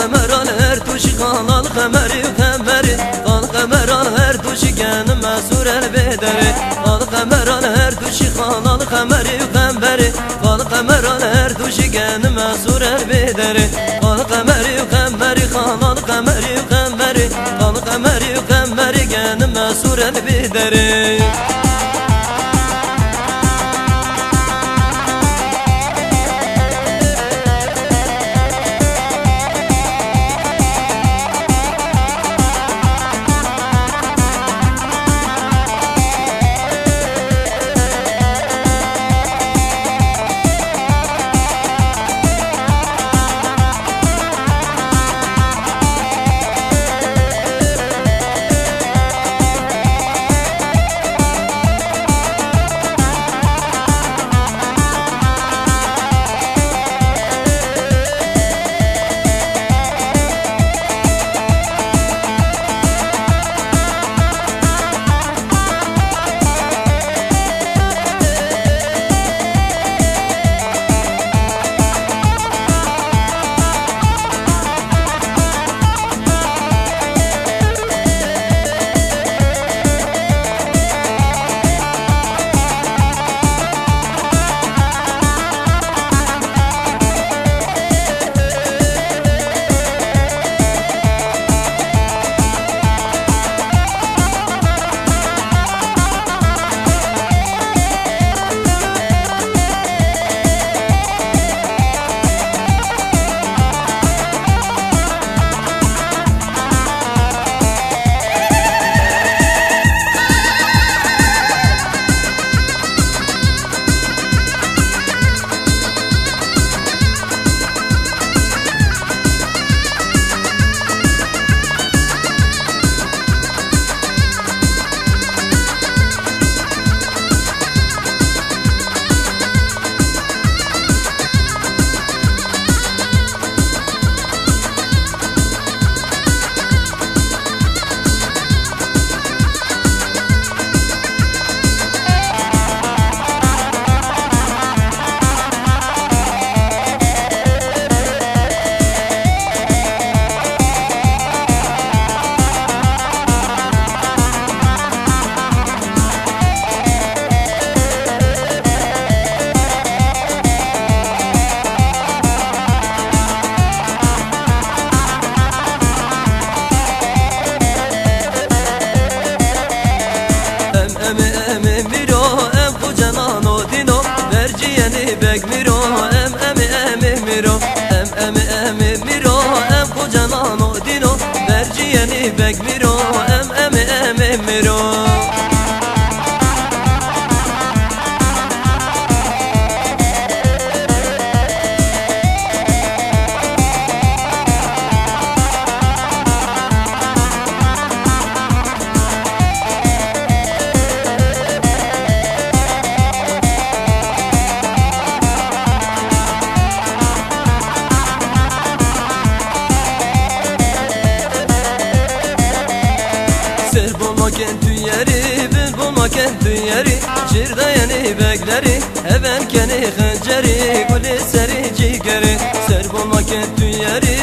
قمران هر توش خالال قمری قمری قال قمران هر توش گن مسور البدری قال قمران هر توش خالال قمری قمری قال قمران هر توش گن مسور البدری قال قمری قمری خالال قمری قمری قال قمری قمری گن مسور البدری bek miro em miro em miro em kocaman o dino verciyeni bek miro em miro Kentüyeri, bulma kentüyeri Şirda yeni bekleri, heven keni hınceri Gülü seri cigeri, ser bulma kentüyeri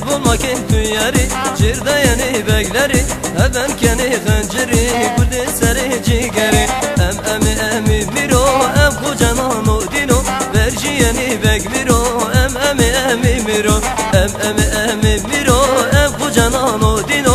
Bulma kentüyeri, şirda yeni bekleri Heven keni hınceri, gülü seri cigeri Em miro, em kocaman o dino Verci yeni bek miro, em miro Em miro, em kocaman o dino